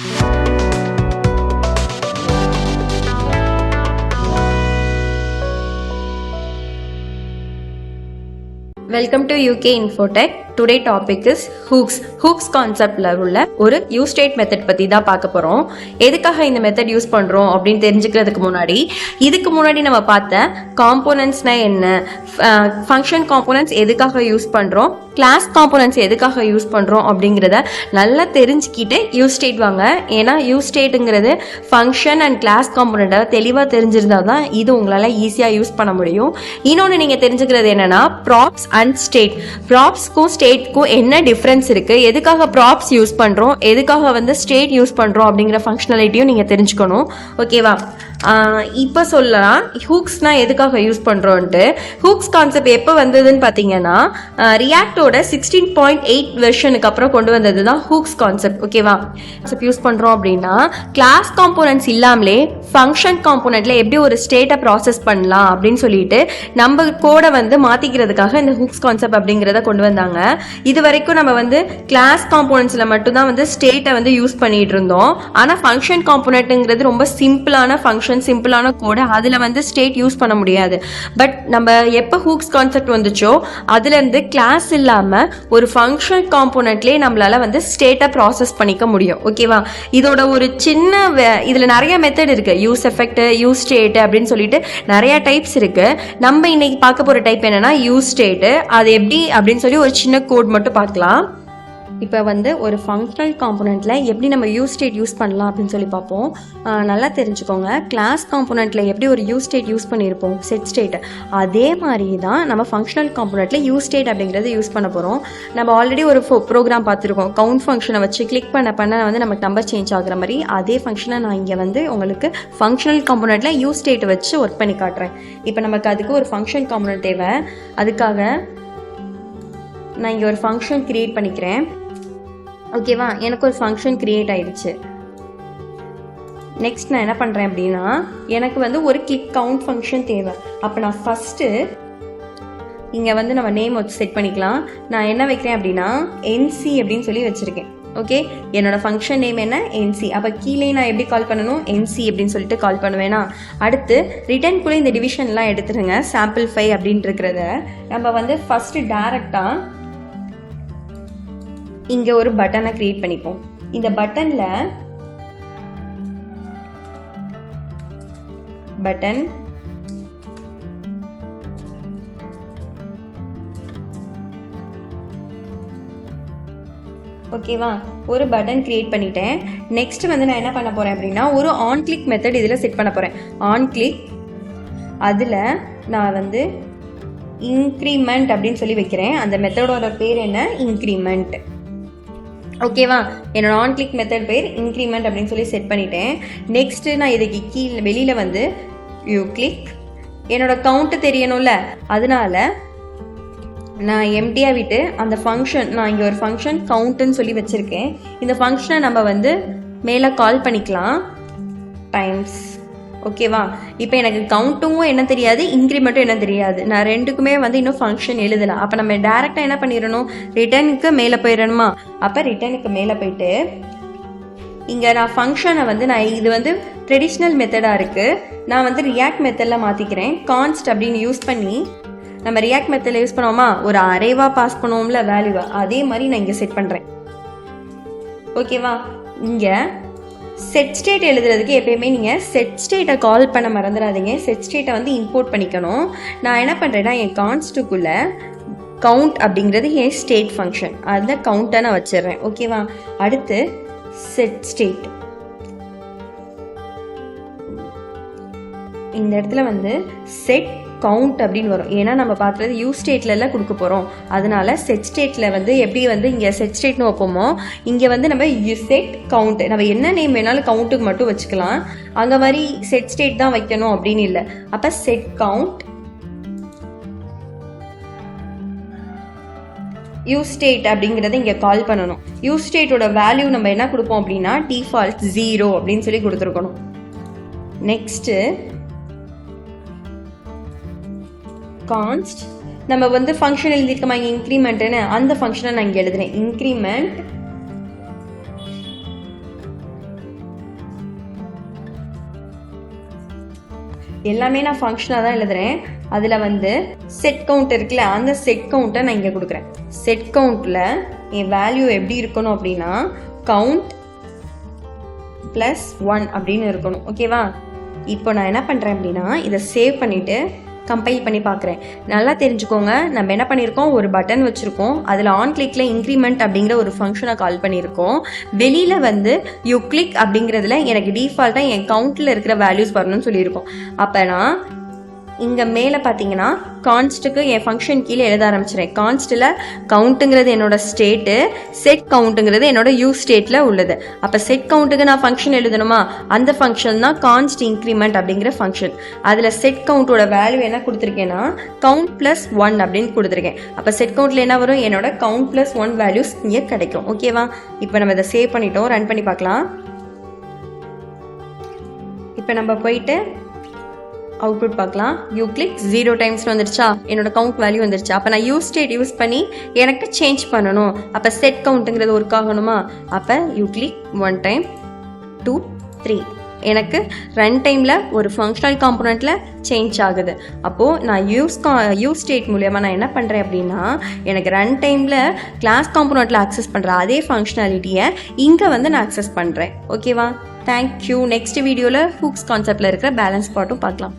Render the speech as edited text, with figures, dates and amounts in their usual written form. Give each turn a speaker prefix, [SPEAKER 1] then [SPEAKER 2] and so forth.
[SPEAKER 1] Welcome to UK Infotech. Today topic is hooks. Hooks கான்செப்ட்ல உள்ள ஒரு யூஸ்டேட் மெத்தட் பத்தி தான் பார்க்க போறோம். எதுக்காக இந்த மெத்தட் யூஸ் பண்றோம் அப்படின்னு தெரிஞ்சுக்கிறதுக்கு முன்னாடி இதுக்கு முன்னாடி நம்ம பார்த்த காம்போனன்ட்ஸ்னா என்ன, ஃபங்க்ஷன் காம்போனன்ட்ஸ் எதுக்காக யூஸ் பண்றோம், கிளாஸ் காம்போனன்ட்ஸ் எதுக்காக யூஸ் பண்றோம் அப்படிங்கிறத நல்லா தெரிஞ்சுக்கிட்டு யூஸ்டேட் வாங்க. ஏன்னா யூஸ்டேட்டுங்கிறது ஃபங்க்ஷன் அண்ட் கிளாஸ் காம்போனண்ட்டை தெளிவாக தெரிஞ்சிருந்தா தான் இது உங்களால் ஈஸியாக யூஸ் பண்ண முடியும். இன்னொன்று நீங்கள் தெரிஞ்சுக்கிறது என்னன்னா ப்ராப்ஸ் அண்ட் ஸ்டேட். ப்ராப்ஸ்க்கும் ஸ்டேட்க்கும் என்ன டிஃப்ரென்ஸ் இருக்கு, எதுக்காக ப்ராப்ஸ் யூஸ் பண்றோம், எதுக்காக ஸ்டேட் யூஸ் பண்றோம் அப்படிங்கிற ஃபங்க்ஷனாலிட்டியும் நீங்க தெரிஞ்சுக்கணும். ஓகேவா? இப்போ சொல்லலாம் ஹூக்ஸ்னா எதுக்காக யூஸ் பண்றோம்ட்டு. ஹூக்ஸ் கான்செப்ட் எப்போ வந்ததுன்னு பார்த்தீங்கன்னா ரியாக்டோட 16.8 வெர்ஷனுக்கு அப்புறம் கொண்டு வந்தது தான் ஹூக்ஸ் கான்செப்ட். ஓகேவா? கான்செப்ட் யூஸ் பண்றோம் அப்படின்னா கிளாஸ் காம்போனன்ட்ஸ் இல்லாமலே ஃபங்க்ஷன் காம்போனன்ட்ல எப்படி ஒரு ஸ்டேட்டை ப்ராசஸ் பண்ணலாம் அப்படின்னு சொல்லிட்டு நம்ம கோடை மாத்திக்கிறதுக்காக இந்த ஹூக்ஸ் கான்செப்ட் அப்படிங்கிறத கொண்டு வந்தாங்க. இது வரைக்கும் நம்ம கிளாஸ் காம்போனன்ட்ஸ்ல மட்டும்தான் ஸ்டேட்டை யூஸ் பண்ணிட்டு இருந்தோம். ஆனா ஃபங்க்ஷன் காம்போனன்ட்ங்கிறது ரொம்ப சிம்பிளான ஃபங்க்ஷன், சிம்பிளான கோடு, அதுல ஸ்டேட் யூஸ் பண்ண முடியாது. பட் நம்ம எப்ப ஹூக்ஸ் கான்செப்ட் வந்துச்சோ அதுல இருந்து கிளாஸ் இல்லாம ஒரு ஃபங்க்ஷன் காம்போனன்ட்லயே நம்மளால ஸ்டேட்டை ப்ராசஸ் பண்ணிக்க முடியும். ஓகேவா? இதோட ஒரு சின்ன இதுல நிறைய மெத்தட் இருக்கு. யூஸ் எஃபெக்ட், யூஸ் ஸ்டேட் அப்படின்னு சொல்லிட்டு நிறைய டைப்ஸ் இருக்கு. நம்ம இன்னைக்கு பார்க்க போற டைப் என்னன்னா யூஸ் ஸ்டேட். அது எப்படி அப்படின்னு சொல்லி ஒரு சின்ன கோட் மட்டும் பார்க்கலாம். இப்போ ஒரு ஃபங்க்ஷனல் காம்போனண்ட்டில் எப்படி நம்ம யூஸ் ஸ்டேட் யூஸ் பண்ணலாம் அப்படின்னு சொல்லி பார்ப்போம். நல்லா தெரிஞ்சுக்கோங்க. கிளாஸ் காம்போனண்ட்டில் எப்படி ஒரு யூஸ் ஸ்டேட் யூஸ் பண்ணியிருப்போம், செட் ஸ்டேட், அதே மாதிரி தான் நம்ம ஃபங்க்ஷனல் காம்போனண்ட்டில் யூஸ் ஸ்டேட் அப்படிங்கிறது யூஸ் பண்ண போகிறோம். நம்ம ஆல்ரெடி ஒரு ப்ரோக்ராம் பார்த்துருக்கோம். கவுண்ட் ஃபங்க்ஷனை வச்சு கிளிக் பண்ண நமக்கு நம்பர் சேஞ்ச் ஆகுற மாதிரி அதே ஃபங்க்ஷனை நான் இங்கே உங்களுக்கு ஃபங்க்ஷனல் காம்போனண்ட்டில் யூஸ் ஸ்டேட் வச்சு ஒர்க் பண்ணி காட்டுறேன். இப்போ நமக்கு அதுக்கு ஒரு ஃபங்க்ஷன் காம்போனண்ட் தேவை. அதுக்காக நான் இங்கே ஒரு ஃபங்க்ஷன் கிரியேட் பண்ணிக்கிறேன். ஓகேவா? எனக்கு ஒரு ஃபங்க்ஷன் கிரியேட் ஆயிடுச்சு. நெக்ஸ்ட் நான் என்ன பண்ணுறேன் அப்படின்னா எனக்கு ஒரு கிளிக் கவுண்ட் ஃபங்க்ஷன் தேவை. அப்போ நான் ஃபஸ்ட்டு இங்கே நம்ம நேம் வச்சு செட் பண்ணிக்கலாம். நான் என்ன வைக்கிறேன் அப்படின்னா என்சி அப்படின்னு சொல்லி வச்சுருக்கேன். ஓகே, என்னோட ஃபங்க்ஷன் நேம் என்ன, என்சி. அப்போ கீழே நான் எப்படி கால் பண்ணணும், என்சி அப்படின்னு சொல்லிட்டு கால் பண்ணுவேனா. அடுத்து ரிட்டர்னுக்குள்ளே இந்த டிவிஷன்லாம் எடுத்துருங்க. சாம்பிள் 5 அப்படின்னு இருக்கிறத நம்ம ஃபஸ்ட்டு டேரெக்டாக இங்கே ஒரு பட்டனை கிரியேட் பண்ணிப்போம். இந்த பட்டன் ஓகேவா? ஒரு பட்டன் கிரியேட் பண்ணிட்டேன். நெக்ஸ்ட் நான் என்ன பண்ண போறேன் அப்படின்னா ஒரு ஆன் கிளிக் மெத்தட் இதில் செட் பண்ண போறேன். ஆன் கிளிக் அதில் நான் இன்க்ரிமெண்ட் அப்படின்னு சொல்லி வைக்கிறேன். அந்த மெத்தடோட பேர் என்ன, இன்க்ரிமெண்ட். ஓகேவா? என்னோட ஆன் கிளிக் மெத்தட் பேர் இன்க்ரிமெண்ட் அப்படின்னு சொல்லி செட் பண்ணிட்டேன். நெக்ஸ்ட்டு நான் இதுக்கு கீழே வெளியில் யூ கிளிக், என்னோட கவுண்ட்டு தெரியணும்ல, அதனால நான் எம்டியாக விட்டு அந்த ஃபங்க்ஷன், நான் இங்கே ஒரு ஃபங்க்ஷன் கவுண்ட்டுன்னு சொல்லி வச்சுருக்கேன். இந்த ஃபங்க்ஷனை நம்ம மேலே கால் பண்ணிக்கலாம் டைம்ஸ். ஓகேவா? இப்போ எனக்கு கவுண்ட்டும் என்ன தெரியாது, இன்க்ரிமெண்ட்டும் என்ன தெரியாது. நான் ரெண்டுக்குமே இன்னும் ஃபங்க்ஷன் எழுதலாம். அப்போ நம்ம டேரெக்டாக என்ன பண்ணிடணும், ரிட்டர்னுக்கு மேலே போயிடணுமா. அப்போ ரிட்டர்னுக்கு மேலே போயிட்டு இங்கே நான் ஃபங்க்ஷனை நான் இது ட்ரெடிஷ்னல் மெத்தடாக இருக்குது. நான் ரியாக்ட் மெத்தடில் மாற்றிக்கிறேன். கான்ஸ்ட் அப்படின்னு யூஸ் பண்ணி நம்ம ரியாக்ட் மெத்தடில் யூஸ் பண்ணுவோமா, ஒரு அரேவாக பாஸ் பண்ணுவோம்ல வேல்யூவா, அதே மாதிரி நான் இங்கே செட் பண்ணுறேன். ஓகேவா? இங்கே செட் ஸ்டேட் எழுதுறதுக்கு எப்பயுமே நீங்கள் செட் ஸ்டேட்டை கால் பண்ண மறந்துடாதீங்க. செட் ஸ்டேட்டை இம்போர்ட் பண்ணிக்கணும். நான் என்ன பண்ணுறேன்னா என் கான்ஸ்ட்டுக்குள்ளே கவுண்ட் அப்படிங்கிறது என் ஸ்டேட் ஃபங்க்ஷன், அதில் கவுண்ட்டை நான் வச்சிடுறேன். ஓகேவா? அடுத்து செட் ஸ்டேட், இந்த இடத்துல செட் கவுண்ட் அப்படின்னு வரும். ஏன்னா நம்ம பார்க்குறது யூஸ் ஸ்டேட்லலாம் கொடுக்க போகிறோம். அதனால செட் ஸ்டேட்டில் எப்படி இங்கே செட் ஸ்டேட்னு வைப்போமோ இங்கே நம்ம செட் கவுண்ட், நம்ம என்ன நேம் வேணாலும் கவுண்ட்டுக்கு மட்டும் வச்சுக்கலாம். அங்கே மாதிரி செட் ஸ்டேட் தான் வைக்கணும் அப்படின்னு இல்லை. அப்போ செட் கவுண்ட் யூஸ் ஸ்டேட் அப்படிங்கிறத இங்கே கால் பண்ணணும். யூஸ் ஸ்டேட்டோட வேல்யூ நம்ம என்ன கொடுப்போம் அப்படின்னா டிஃபால்ட் 0 அப்படின்னு சொல்லி கொடுத்துருக்கணும். நெக்ஸ்ட்டு கான்ஸ்ட், நம்ம ஃபங்க்ஷன் எழுதியிருக்கோமா இங்கே இன்க்ரிமெண்ட்னு, அந்த ஃபங்க்ஷனை நான் இங்கே எழுதுறேன். இன்க்ரிமெண்ட் எல்லாமே நான் ஃபங்க்ஷனாக தான் எழுதுறேன். அதில் வந்து செட் கவுண்ட் இருக்குல்ல, அந்த செட் கவுண்ட்டை நான் இங்கே கொடுக்குறேன். செட் கவுண்ட்டில் என் வேல்யூ எப்படி இருக்கணும் அப்படின்னா கவுண்ட் ப்ளஸ் 1 அப்படின்னு இருக்கணும். ஓகேவா? இப்போ நான் என்ன பண்ணுறேன் அப்படின்னா இதை சேவ் பண்ணிவிட்டு கம்பைல் பண்ணி பார்க்குறேன். நல்லா தெரிஞ்சுக்கோங்க, நம்ம என்ன பண்ணியிருக்கோம், ஒரு பட்டன் வச்சுருக்கோம். அதில் ஆன் கிளிக்கில் இன்க்ரிமெண்ட் அப்படிங்கிற ஒரு ஃபங்க்ஷனை கால் பண்ணியிருக்கோம். வெளியில் வந்து யூ கிளிக் அப்படிங்கிறதுல எனக்கு டிஃபால்ட்டாக என் கவுண்ட்டில் இருக்கிற வேல்யூஸ் வரணும்னு சொல்லியிருக்கோம். அப்போ நான் இங்கே மேலே பார்த்தீங்கன்னா கான்ஸ்ட்டுக்கு என் ஃபங்க்ஷன் கீழே எழுத ஆரம்பிச்சிடறேன். கான்ஸ்ட்டில் கவுண்ட்டுங்கிறது என்னோட ஸ்டேட்டு, செட் கவுண்ட்டுங்கிறது என்னோட யூஸ் ஸ்டேட்டில் உள்ளது. அப்போ செட் கவுண்ட்டுக்கு நான் ஃபங்க்ஷன் எழுதணுமா, அந்த ஃபங்க்ஷன் தான் கான்ஸ்ட் இன்க்ரிமெண்ட் அப்படிங்கிற ஃபங்க்ஷன். அதில் செட் கவுண்ட்டோட வேல்யூ என்ன கொடுத்துருக்கேன்னா கவுண்ட் ப்ளஸ் 1 அப்படின்னு கொடுத்துருக்கேன். அப்போ செட் கவுண்ட்டில் என்ன வரும், என்னோட கவுண்ட் ப்ளஸ் 1 வேல்யூஸ் இங்கே கிடைக்கும். ஓகேவா? இப்போ நம்ம இதை சேவ் பண்ணிட்டோம், ரன் பண்ணி பார்க்கலாம். இப்போ நம்ம போயிட்டு அவுட்புட் பார்க்கலாம். யூ கிளிக் 0 டைம்ஸ் வந்துருச்சா, என்னோட கவுண்ட் வேல்யூ வந்துருச்சு. அப்போ நான் யூஸ் ஸ்டேட் யூஸ் பண்ணி எனக்கு சேஞ்ச் பண்ணணும். அப்போ செட் கவுண்ட்டுங்கிறது ஒர்க் ஆகணுமா, அப்போ யூ கிளிக் 1 டைம் 2 3 எனக்கு ரன் டைமில் ஒரு ஃபங்க்ஷனல் காம்போனண்ட்டில் சேஞ்ச் ஆகுது. அப்போது நான் யூஸ் ஸ்டேட் மூலியமாக நான் என்ன பண்ணுறேன் அப்படின்னா எனக்கு ரன் டைமில் கிளாஸ் காம்போனண்ட்டில் ஆக்சஸ் பண்ணுற அதே ஃபங்க்ஷனாலிட்டியை இங்கே வந்து நான் ஆக்சஸ் பண்ணுறேன். ஓகேவா? தேங்க்யூ. நெக்ஸ்ட் வீடியோவில் ஹூக்ஸ் கான்செப்டில் இருக்கிற பேலன்ஸ் பார்ட்டும் பார்க்கலாம்.